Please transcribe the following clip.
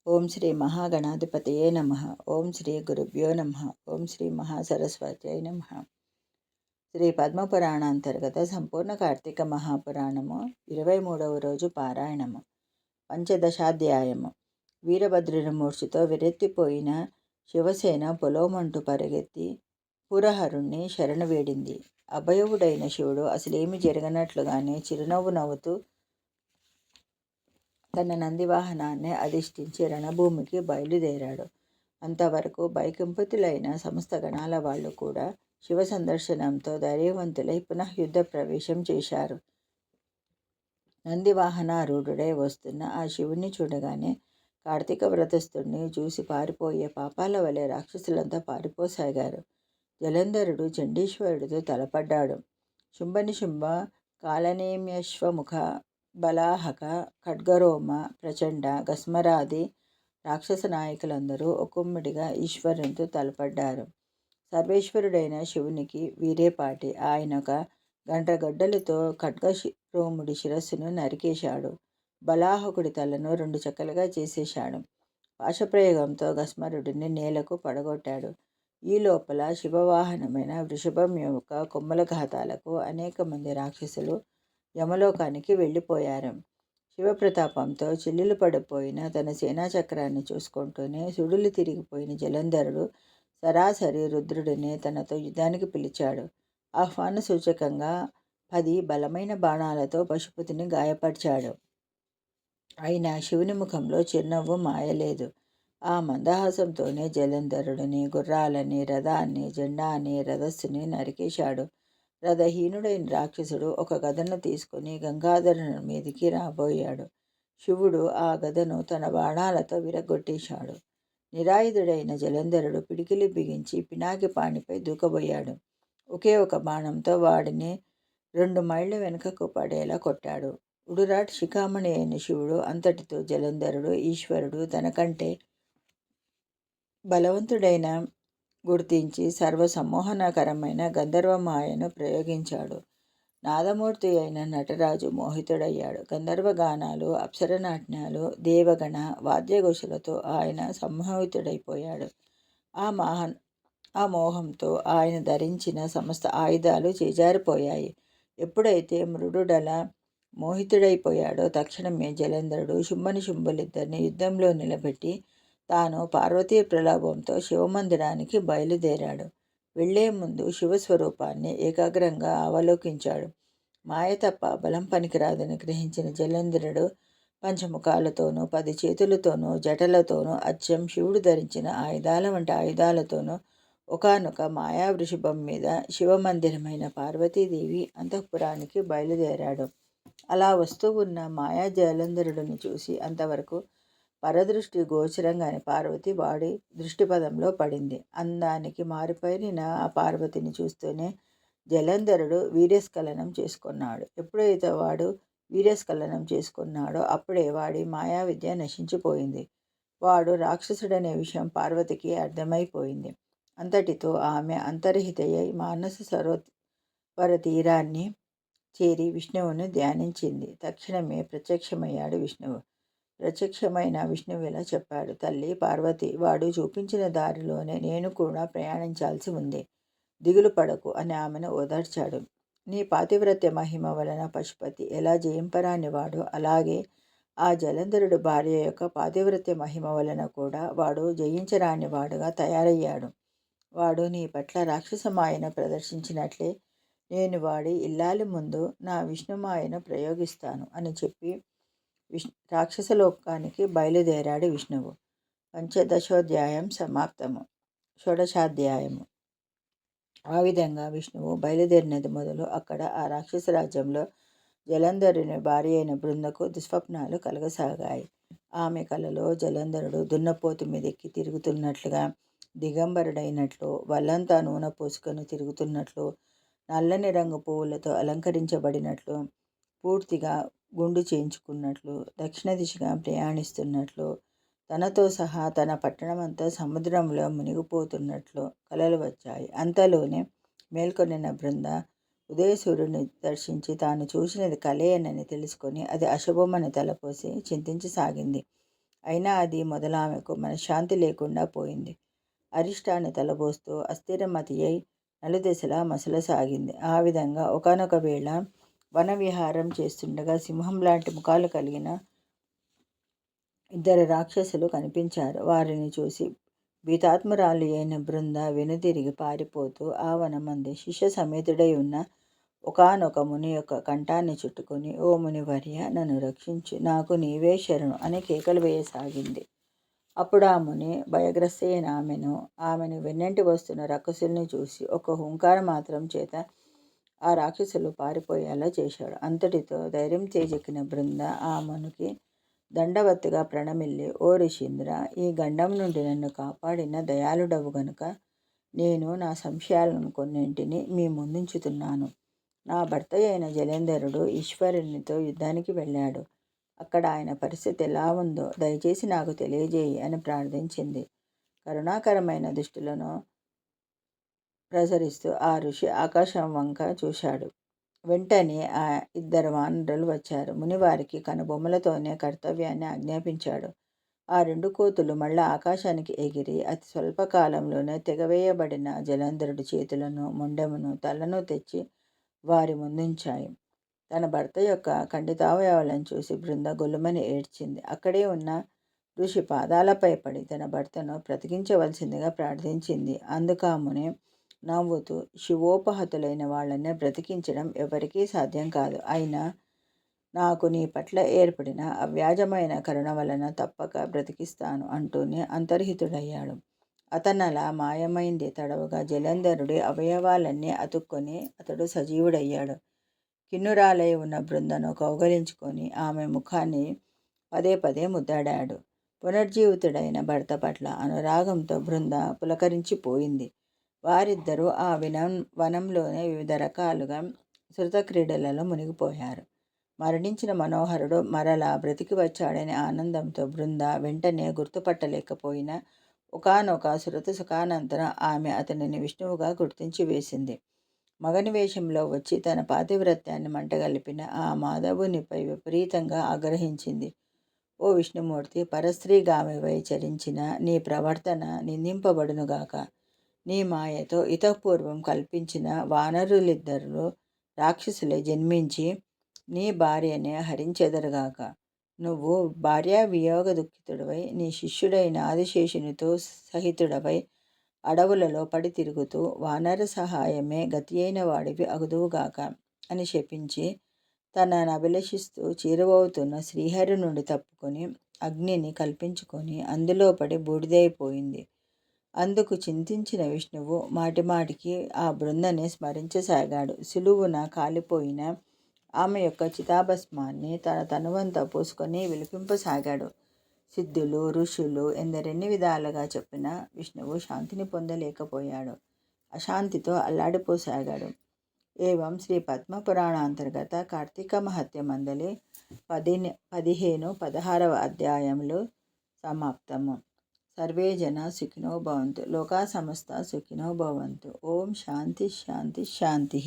ఓం శ్రీ మహాగణాధిపతయే నమ. ఓం శ్రీ గురుభ్యో నమ. ఓం శ్రీ మహాసరస్వత్యై నమ. శ్రీ పద్మపురాణాంతర్గత సంపూర్ణ కార్తీక మహాపురాణము 23వ రోజు పారాయణము. పంచదశాధ్యాయము. వీరభద్రుని మూర్ఛతో విరెత్తిపోయిన శివసేన పొలోమంటూ పరిగెత్తి పురహరుణ్ణి శరణు వేడింది. అభయవుడైన శివుడు అసలేమి జరగనట్లుగానే చిరునవ్వు నవ్వుతూ తన నందివాహనాన్ని అధిష్ఠించి రణభూమికి బయలుదేరాడు. అంతవరకు భయకంపితులైన సమస్త గణాల వాళ్ళు కూడా శివ సందర్శనంతో ధైర్యవంతులై పునః యుద్ధ ప్రవేశం చేశారు. నందివాహనారూఢుడై వస్తున్న ఆ శివుణ్ణి చూడగానే కార్తీక వ్రతస్థుడిని చూసి పారిపోయే పాపాల వలె రాక్షసులంతా పారిపోసాగారు. జలంధరుడు చండీశ్వరుడితో తలపడ్డాడు. శుంభనిశుంభ కాలనేమ్యశ్వముఖ బలాహక ఖడ్గరోమ ప్రచండ గస్మరాది రాక్షస నాయకులందరూ ఒక్కొమ్మడిగా ఈశ్వరునితో తలపడ్డారు. సర్వేశ్వరుడైన శివునికి వీరేపాటి. ఆయన ఒక గండ్రగడ్డలతో ఖడ్గరోముడి శిరస్సును నరికేశాడు. బలాహకుడి తలను 2 చెక్కలుగా చేసేశాడు. పాశప్రయోగంతో గస్మరుడిని నేలకు పడగొట్టాడు. ఈ లోపల శివవాహనమైన వృషభం యొక్క కొమ్మల ఘాతాలకు అనేక మంది రాక్షసులు యమలోకానికి వెళ్ళిపోయారు. శివప్రతాపంతో చిల్లులు పడిపోయిన తన సేనాచక్రాన్ని చూసుకుంటూనే సుడులు తిరిగిపోయిన జలంధరుడు సరాసరి రుద్రుడిని తనతో యుద్ధానికి పిలిచాడు. ఆహ్వాన సూచకంగా 10 బలమైన బాణాలతో పశుపతిని గాయపరిచాడు. అయినా శివుని ముఖంలో చిరునవ్వు మాయలేదు. ఆ మందహాసంతోనే జలంధరుడిని, గుర్రాలని, రథాన్ని, జెండాని, రథస్సుని నరికేశాడు. రథహీనుడైన రాక్షసుడు ఒక గదను తీసుకుని గంగాధరుని మీదికి రాబోయాడు. శివుడు ఆ గదను తన బాణాలతో విరగొట్టేశాడు. నిరాయుధుడైన జలంధరుడు పిడికిలి బిగించి పినాకి పాణిపై దూకబోయాడు. ఒకే ఒక బాణంతో వాడిని 2 మైళ్ళ వెనుకకు పడేలా కొట్టాడు. ఉడురాటి శిఖామణి అయిన శివుడు అంతటితో జలంధరుడు ఈశ్వరుడు తనకంటే బలవంతుడైన గుర్తించి సర్వసమ్మోహనకరమైన గంధర్వమాయను ప్రయోగించాడు. నాదమూర్తి అయిన నటరాజు మోహితుడయ్యాడు. గంధర్వగానాలు, అప్సరనాట్యాలు, దేవగణ వాద్యఘోషలతో ఆయన సమ్మోహితుడైపోయాడు. ఆ మోహంతో ఆయన ధరించిన సమస్త ఆయుధాలు చేజారిపోయాయి. ఎప్పుడైతే మృడుడలా మోహితుడైపోయాడో తక్షణమే జలంధరుడు శుంభనిశుంభులిద్దరిని యుద్ధంలో నిలబెట్టి తాను పార్వతీ ప్రలాభంతో శివమందిరానికి బయలుదేరాడు. వెళ్లే ముందు శివస్వరూపాన్ని ఏకాగ్రంగా అవలోకించాడు. మాయ తప్ప బలం పనికిరాదని గ్రహించిన జలంధరుడు పంచముఖాలతోనూ 10 చేతులతోనూ జటలతోనూ అచ్చం శివుడు ధరించిన ఆయుధాల వంటి ఆయుధాలతోనూ ఒకానొక మాయా వృషభం మీద శివమందిరమైన పార్వతీదేవి అంతఃపురానికి బయలుదేరాడు. అలా వస్తూ ఉన్న మాయా జలంధరుడిని చూసి అంతవరకు పరదృష్టి గోచరంగాని పార్వతి వాడి దృష్టిపదంలో పడింది. అందానికి మారిపోయిన ఆ పార్వతిని చూస్తూనే జలంధరుడు వీర్యస్ఖలనం చేసుకున్నాడు. ఎప్పుడైతే వాడు వీర్యస్ఖలనం చేసుకున్నాడో అప్పుడే వాడి మాయా విద్య నశించిపోయింది. వాడు రాక్షసుడనే విషయం పార్వతికి అర్థమైపోయింది. అంతటితో ఆమె అంతర్హితయ్యై మానస సరోవర తీరాన్ని చేరి విష్ణువును ధ్యానించింది. తక్షణమే ప్రత్యక్షమయ్యాడు విష్ణువు. ప్రత్యక్షమైన విష్ణువు ఇలా చెప్పాడు: తల్లి పార్వతి, వాడు చూపించిన దారిలోనే నేను కూడా ప్రయాణించాల్సి ఉంది. దిగులు పడకు అని ఆమెను ఓదార్చాడు. నీ పాతివ్రత్య మహిమ వలన పశుపతి ఎలా జయింపరాని వాడు, అలాగే ఆ జలంధరుడు భార్య యొక్క పాతివ్రత్య మహిమ వలన కూడా వాడు జయించరాని వాడుగా తయారయ్యాడు. వాడు నీ పట్ల రాక్షసమాయను ప్రదర్శించినట్లే నేను వాడి ఇల్లాలి ముందు నా విష్ణుమాయను ప్రయోగిస్తాను అని చెప్పి రాక్షసలోకానికి బయలుదేరాడు విష్ణువు. పంచదశోధ్యాయం సమాప్తము. షోడశాధ్యాయము. ఆ విధంగా విష్ణువు బయలుదేరినది మొదలు అక్కడ ఆ రాక్షస రాజ్యంలో జలంధరుని భార్య అయిన బృందకు దుస్వప్నాలు కలగసాగాయి. ఆమె కలలో జలంధరుడు దున్నపోతు మీదెక్కి తిరుగుతున్నట్లుగా, దిగంబరుడైనట్లు, వల్లంతా నూనె పోసుకొని తిరుగుతున్నట్లు, నల్లని రంగు పువ్వులతో అలంకరించబడినట్లు, పూర్తిగా గుండు చేయించుకున్నట్లు, దక్షిణ దిశగా ప్రయాణిస్తున్నట్లు, తనతో సహా తన పట్టణమంతా సముద్రంలో మునిగిపోతున్నట్లు కలలు వచ్చాయి. అంతలోనే మేల్కొనిన బృంద ఉదయసూర్యుడిని దర్శించి తాను చూసినది కలేనని తెలుసుకొని అది అశుభమని తలపోసి చింతించసాగింది. అయినా అది మొదలామెకు మనశ్శాంతి లేకుండా పోయింది. అరిష్టాన్ని తలబోస్తూ అస్థిరమతి అయి నలుదెసలా మసలసాగింది. ఆ విధంగా ఒకానొక వేళ వనవిహారం చేస్తుండగా సింహం లాంటి ముఖాలు కలిగిన 2 రాక్షసులు కనిపించారు. వారిని చూసి భీతాత్మురాలి అయిన బృంద వెనుదిరిగి పారిపోతూ ఆ వనమందే శిష్య సమేతుడై ఉన్న ఒకానొక ముని యొక్క కంఠాన్ని చుట్టుకొని, ఓ మునివర్య, నన్ను రక్షించు, నాకు నీవే శరణు అని కేకలు వేయసాగింది. అప్పుడు ఆ ముని భయగ్రస్తైన ఆమెను వెన్నంటి వస్తున్న రాక్షసుల్ని చూసి ఒక్క హుంకార మాత్రం చేత ఆ రాక్షసులు పారిపోయేలా చేశాడు. అంతటితో ధైర్యం చేజెక్కిన బృంద ఆ మునికి దండవత్తుగా ప్రణమిల్లి, ఓ ఋషీంద్ర, ఈ గండం నుండి నన్ను కాపాడిన దయాళుడవు గనుక నేను నా సంశయాలను కొన్నింటిని మీ ముందుంచుతున్నాను. నా భర్త అయిన జలేందరుడు ఈశ్వరునితో యుద్ధానికి వెళ్ళాడు. అక్కడ ఆయన పరిస్థితి ఎలా ఉందో దయచేసి నాకు తెలియజేయి అని ప్రార్థించింది. కరుణాకరమైన దృష్టిలను ప్రసరిస్తూ ఆ ఋషి ఆకాశం వంక చూశాడు. వెంటనే ఆ 2 వానరులు వచ్చారు. మునివారికి కనుబొమ్మలతోనే కర్తవ్యాన్ని ఆజ్ఞాపించాడు. ఆ 2 కోతులు మళ్ళా ఆకాశానికి ఎగిరి అతి స్వల్పకాలంలోనే తెగవేయబడిన జలంధరుడి చేతులను, మొండెమును, తలను తెచ్చి వారి ముందుంచాయి. తన భర్త యొక్క ఖండితావయవాలను చూసి బృంద గొల్లుమని ఏడ్చింది. అక్కడే ఉన్న ఋషి పాదాలపై పడి తన భర్తను బ్రతికించవలసిందిగా ప్రార్థించింది. అందుకామునే నవ్వుతూ, శివోపహతులైన వాళ్ళని బ్రతికించడం ఎవరికీ సాధ్యం కాదు. అయినా నాకు నీ పట్ల ఏర్పడిన అవ్యాజమైన కరుణ వలన తప్పక బ్రతికిస్తాను అంటూనే అంతర్హితుడయ్యాడు. అతనలా మాయమైంది తడవుగా జలంధరుడి అవయవాలన్నీ అతుక్కొని అతడు సజీవుడయ్యాడు. కిన్నురాలై ఉన్న బృందను కౌగలించుకొని ఆమె ముఖాన్ని పదే పదే ముద్దాడాడు. పునర్జీవితుడైన భర్త పట్ల అనురాగంతో బృంద పులకరించిపోయింది. వారిద్దరూ ఆ వనంలోనే వివిధ రకాలుగా శృతక్రీడలలో మునిగిపోయారు. మరణించిన మనోహరుడు మరలా బ్రతికి వచ్చాడనే ఆనందంతో బృంద వెంటనే గుర్తుపట్టలేకపోయినా ఒకానొక శృత సుఖానంతరం ఆమె అతనిని విష్ణువుగా గుర్తించి వేసింది. మగని వేషంలో వచ్చి తన పాతివ్రత్యాన్ని మంటగలిపిన ఆ మాధవునిపై విపరీతంగా ఆగ్రహించింది. ఓ విష్ణుమూర్తి, పరస్త్రీగామివై చరించిన నీ ప్రవర్తన నిందింపబడునుగాక. నీ మాయతో ఇతపూర్వం కల్పించిన వానరులిద్దరూ రాక్షసులై జన్మించి నీ భార్యనే హరించెదరుగాక. నువ్వు భార్యా వియోగ దుఃఖితుడవై నీ శిష్యుడైన ఆదిశేషునితో సహితుడవై అడవులలో పడి తిరుగుతూ వానర సహాయమే గతి అయిన వాడివి అగుదువుగాక అని శపించి తననభిలషిస్తూ చేరువవుతున్న శ్రీహరి నుండి తప్పుకొని అగ్నిని కల్పించుకొని అందులో పడి బూడిదైపోయింది. అందుకు చింతించిన విష్ణువు మాటిమాటికి ఆ బృందని స్మరించసాగాడు. సులువున కాలిపోయిన ఆమె యొక్క చితాభస్మాన్ని తన తనువంతా పూసుకొని విలిపింపసాగాడు. సిద్ధులు, ఋషులు ఎందరెన్ని విధాలుగా చెప్పినా విష్ణువు శాంతిని పొందలేకపోయాడు. అశాంతితో అల్లాడిపోసాగాడు. ఏవం శ్రీ పద్మపురాణాంతర్గత కార్తీక మహత్య మందలి 15-16వ అధ్యాయములు సమాప్తము. సర్వే జన సుఖినో భవంతు. లోకా సమస్త సుఖినో భవంతు. ఓం శాంతి శాంతి శాంతి.